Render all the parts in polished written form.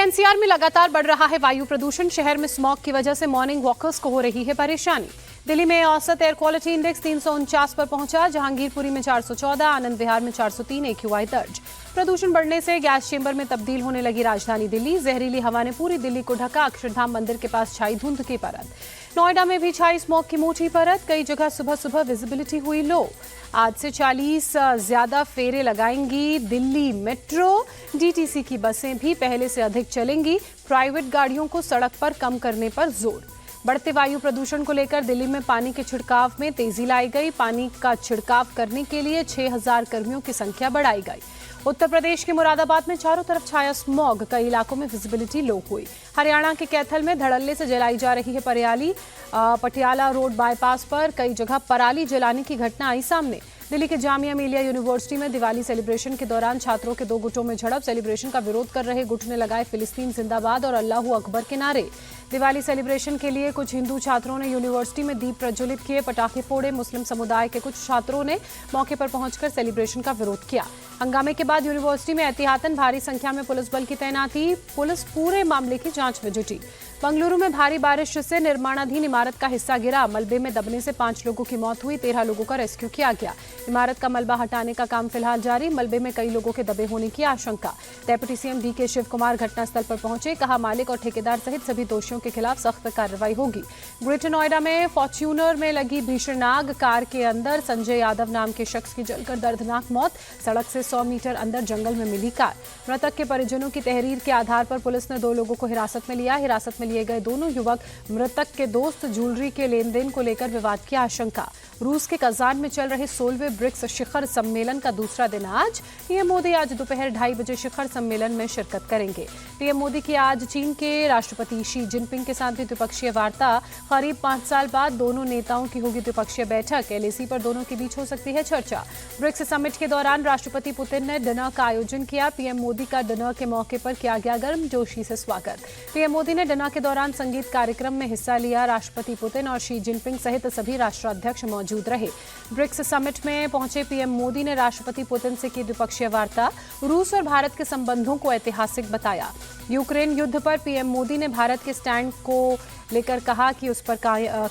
NCR में लगातार बढ़ रहा है वायु प्रदूषण। शहर में स्मॉग की वजह से मॉर्निंग वॉकर्स को हो रही है परेशानी। दिल्ली में औसत एयर क्वालिटी इंडेक्स 349 पर पहुंचा। जहांगीरपुरी में 414, आनंद विहार में 403 AQI दर्ज। प्रदूषण बढ़ने से गैस चेंबर में तब्दील होने लगी राजधानी दिल्ली। जहरीली हवा ने पूरी दिल्ली को ढका। अक्षरधाम मंदिर के पास छाई धुंध की परत। नोएडा में भी छाई स्मॉग की मोटी परत। कई जगह सुबह सुबह विजिबिलिटी हुई लो। आज से 40 ज्यादा फेरे लगाएंगी दिल्ली मेट्रो। डीटीसी की बसें भी पहले से अधिक चलेंगी। प्राइवेट गाड़ियों को सड़क पर कम करने पर जोर। बढ़ते वायु प्रदूषण को लेकर दिल्ली में पानी के छिड़काव में तेजी लाई गई। पानी का छिड़काव करने के लिए 6000 कर्मियों की संख्या बढ़ाई गई। उत्तर प्रदेश के मुरादाबाद में चारों तरफ छाया स्मॉग। कई इलाकों में विजिबिलिटी लो हुई। हरियाणा के कैथल में धड़ल्ले से जलाई जा रही है पराली। पटियाला रोड बाईपास पर कई जगह पराली जलाने की घटना आई सामने। दिल्ली के जामिया मिलिया यूनिवर्सिटी में दिवाली सेलिब्रेशन के दौरान छात्रों के दो गुटों में झड़प। सेलिब्रेशन का विरोध कर रहे गुट ने लगाए फिलिस्तीन जिंदाबाद और अल्लाहू अकबर के नारे। दिवाली सेलिब्रेशन के लिए कुछ हिंदू छात्रों ने यूनिवर्सिटी में दीप प्रज्वलित किए, पटाखे फोड़े। मुस्लिम समुदाय के कुछ छात्रों ने मौके पर पहुंचकर सेलिब्रेशन का विरोध किया। हंगामे के बाद यूनिवर्सिटी में एहतियातन भारी संख्या में पुलिस बल की तैनाती। पुलिस पूरे मामले की जांच में जुटी। बंगलुरु में भारी बारिश से निर्माणाधीन इमारत का हिस्सा गिरा। मलबे में दबने से 5 लोगों की मौत हुई। 13 लोगों का रेस्क्यू किया गया। इमारत का मलबा हटाने का काम फिलहाल जारी। मलबे में कई लोगों के दबे होने की आशंका। Deputy CM DK Shiv Kumar घटनास्थल पर पहुंचे। कहा, मालिक और ठेकेदार सहित सभी दोषियों के खिलाफ सख्त कार्रवाई होगी। ग्रेटर नोएडा में फॉर्च्यूनर में लगी भीषण आग। कार के अंदर संजय यादव नाम के शख्स की जलकर दर्दनाक मौत। सड़क से 100 मीटर अंदर जंगल में मिली कार। मृतक के परिजनों की तहरीर के आधार पर पुलिस ने 2 लोगों को हिरासत में लिया। हिरासत में लिए गए दोनों युवक मृतक के दोस्त। ज्वेलरी के लेन देन को लेकर विवाद की आशंका। रूस के कजान में चल रहे 16वें ब्रिक्स शिखर सम्मेलन का दूसरा दिन आज। पीएम मोदी आज दोपहर 2:30 बजे शिखर सम्मेलन में शिरकत करेंगे। पीएम मोदी की आज चीन के राष्ट्रपति शी जिनपिंग के साथ भी द्विपक्षीय वार्ता। करीब 5 साल बाद दोनों नेताओं की होगी द्विपक्षीय बैठक। LAC पर दोनों के बीच हो सकती है चर्चा। ब्रिक्स समिट के दौरान राष्ट्रपति पुतिन ने डिनर का आयोजन किया। पीएम मोदी का डिनर के मौके पर किया गया गर्मजोशी से स्वागत। पीएम मोदी ने डिनर के दौरान संगीत कार्यक्रम में हिस्सा लिया। राष्ट्रपति पुतिन और शी जिनपिंग सहित सभी राष्ट्राध्यक्ष मौजूद रहे। ब्रिक्स समिट में पहुंचे पीएम मोदी ने राष्ट्रपति पुतिन से की द्विपक्षीय वार्ता। रूस और भारत के संबंधों को ऐतिहासिक बताया। यूक्रेन युद्ध पर पीएम मोदी ने भारत के स्टैंड को लेकर कहा कि उस पर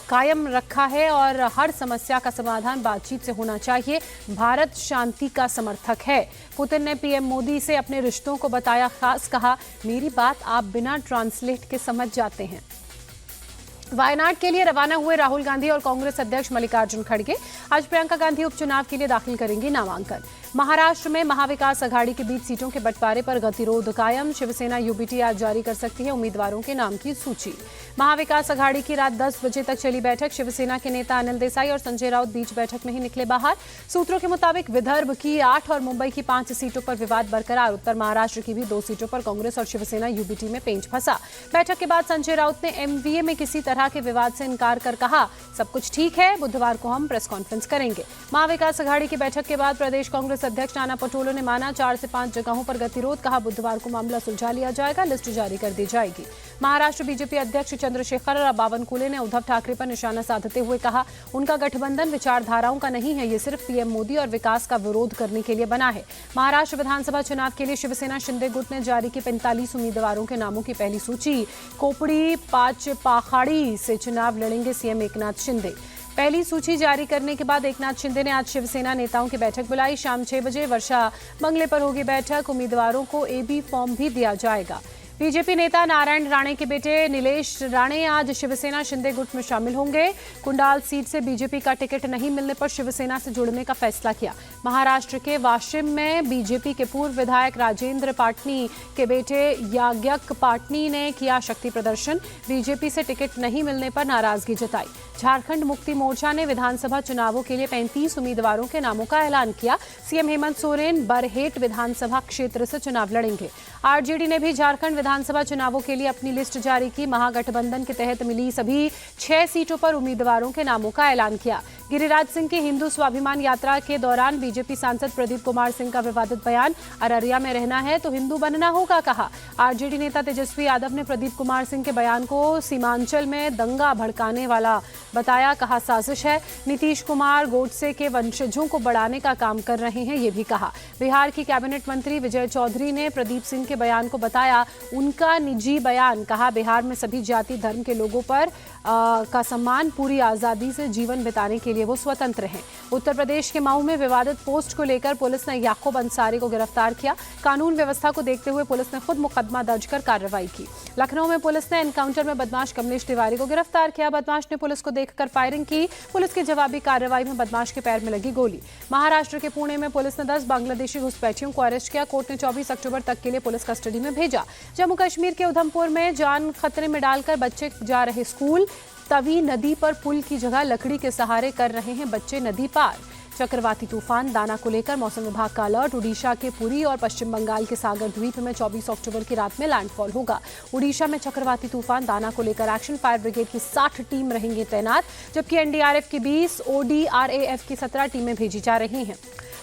कायम रखा है और हर समस्या का समाधान बातचीत से होना चाहिए। भारत शांति का समर्थक है। पुतिन ने पीएम मोदी से अपने रिश्तों को बताया खास। कहा, मेरी बात आप बिना ट्रांसलेट के समझ जाते हैं। वायनाड के लिए रवाना हुए राहुल गांधी और कांग्रेस अध्यक्ष मल्लिकार्जुन खड़गे आज प्रियंका गांधी उपचुनाव के लिए दाखिल करेंगी नामांकन। महाराष्ट्र में महाविकास अघाड़ी के बीच सीटों के बंटवारे पर गतिरोध कायम। शिवसेना UBT आज जारी कर सकती है उम्मीदवारों के नाम की सूची। महाविकास अघाड़ी की रात 10 बजे तक चली बैठक। शिवसेना के नेता अनिल देसाई और संजय राउत बीच बैठक में ही निकले बाहर। सूत्रों के मुताबिक विदर्भ की 8 और मुंबई की 5 सीटों पर विवाद बरकरार। उत्तर महाराष्ट्र की भी 2 सीटों पर कांग्रेस और शिवसेना UBT में पेंच फंसा। बैठक के बाद संजय राउत ने MVA में किसी तरह के विवाद से इनकार कर कहा, सब कुछ ठीक है, बुधवार को हम प्रेस कॉन्फ्रेंस करेंगे। महाविकास अघाड़ी की बैठक के बाद प्रदेश कांग्रेस अध्यक्ष नाना पटोले ने माना 4 से 5 जगहों पर गतिरोध। कहा, बुधवार को मामला सुलझा लिया जाएगा, लिस्ट जारी कर दी जाएगी। महाराष्ट्र बीजेपी अध्यक्ष चंद्रशेखर बावनकुले ने उद्धव ठाकरे पर निशाना साधते हुए कहा, उनका गठबंधन विचारधाराओं का नहीं है, ये सिर्फ पीएम मोदी और विकास का विरोध करने के लिए बना है। महाराष्ट्र विधानसभा चुनाव के लिए शिवसेना शिंदे गुट ने जारी की 45 उम्मीदवारों के नामों की पहली सूची। कोपड़ी पाचपाखाड़ी से चुनाव लड़ेंगे सीएम एकनाथ शिंदे। पहली सूची जारी करने के बाद एकनाथ शिंदे ने आज शिवसेना नेताओं की बैठक बुलाई। शाम 6 बजे वर्षा बंगले पर होगी बैठक। उम्मीदवारों को AB फॉर्म भी दिया जाएगा। बीजेपी नेता नारायण राणे के बेटे नीलेश राणे आज शिवसेना शिंदे गुट में शामिल होंगे। कुंडाल सीट से बीजेपी का टिकट नहीं मिलने पर शिवसेना से जुड़ने का फैसला किया। महाराष्ट्र के वाशिम में बीजेपी के पूर्व विधायक राजेंद्र पाटनी के बेटे याज्ञक पाटनी ने किया शक्ति प्रदर्शन। बीजेपी से टिकट नहीं मिलने पर नाराजगी जताई। झारखंड मुक्ति मोर्चा ने विधानसभा चुनावों के लिए 35 उम्मीदवारों के नामों का ऐलान किया। सीएम हेमंत सोरेन बरहेट विधानसभा क्षेत्र से चुनाव लड़ेंगे। आरजेडी ने भी झारखंड विधानसभा चुनावों के लिए अपनी लिस्ट जारी की। महागठबंधन के तहत मिली सभी 6 सीटों पर उम्मीदवारों के नामों का ऐलान किया। गिरिराज सिंह की हिंदू स्वाभिमान यात्रा के दौरान बीजेपी सांसद प्रदीप कुमार सिंह का विवादित बयान, अररिया में रहना है तो हिंदू बनना होगा, कहा। आरजेडी नेता तेजस्वी यादव ने प्रदीप कुमार सिंह के बयान को सीमांचल में दंगा भड़काने वाला बताया, कहा साजिश है। नीतीश कुमार गोडसे के वंशजों को बढ़ाने का काम कर रहे हैं, ये भी कहा। बिहार की कैबिनेट मंत्री विजय चौधरी ने प्रदीप सिंह के बयान को बताया उनका निजी बयान, कहा बिहार में सभी जाति धर्म के लोगों पर का सम्मान, पूरी आजादी से जीवन बिताने के लिए वो स्वतंत्र हैं। उत्तर प्रदेश के मऊ में विवादित पोस्ट को लेकर पुलिस ने याकूब अंसारी को गिरफ्तार किया। कानून व्यवस्था को देखते हुए पुलिस ने खुद मुकदमा दर्ज कर कार्रवाई की। लखनऊ में पुलिस ने एनकाउंटर में बदमाश कमलेश तिवारी को गिरफ्तार किया। बदमाश ने पुलिस को देखकर फायरिंग की। पुलिस की जवाबी कार्रवाई में बदमाश के पैर में लगी गोली। महाराष्ट्र के पुणे में पुलिस ने 10 बांग्लादेशी घुसपैठियों को अरेस्ट किया। कोर्ट ने 24 अक्टूबर तक के लिए पुलिस कस्टडी में भेजा। जम्मू कश्मीर के उधमपुर में जान खतरे में डालकर बच्चे जा रहे स्कूल। तवी नदी पर पुल की जगह लकड़ी के सहारे कर रहे हैं बच्चे नदी पार। चक्रवाती तूफान दाना को लेकर मौसम विभाग का अलर्ट। उड़ीसा के पुरी और पश्चिम बंगाल के सागर द्वीप में 24 अक्टूबर की रात में लैंडफॉल होगा। उड़ीसा में चक्रवाती तूफान दाना को लेकर एक्शन फायर ब्रिगेड की 60 टीम रहेंगी तैनात, जबकि एनडीआरएफ की 20, ओडीआरएएफ की 17 टीमें भेजी जा रही हैं।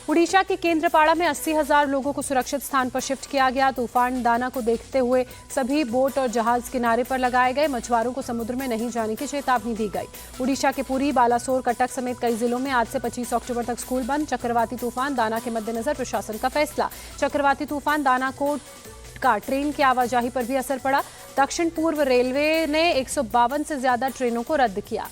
उड़ीसा के केंद्रपाड़ा में 80,000 लोगों को सुरक्षित स्थान पर शिफ्ट किया गया। तूफान दाना को देखते हुए सभी बोट और जहाज किनारे पर लगाए गए। मछुआरों को समुद्र में नहीं जाने की चेतावनी दी गई। उड़ीसा के पुरी, बालासोर, कटक समेत कई जिलों में आज से 25 अक्टूबर तक स्कूल बंद। चक्रवाती तूफान दाना के मद्देनजर प्रशासन का फैसला। चक्रवाती तूफान दाना का ट्रेन की आवाजाही पर भी असर पड़ा। दक्षिण पूर्व रेलवे ने 152 से ज्यादा ट्रेनों को रद्द किया।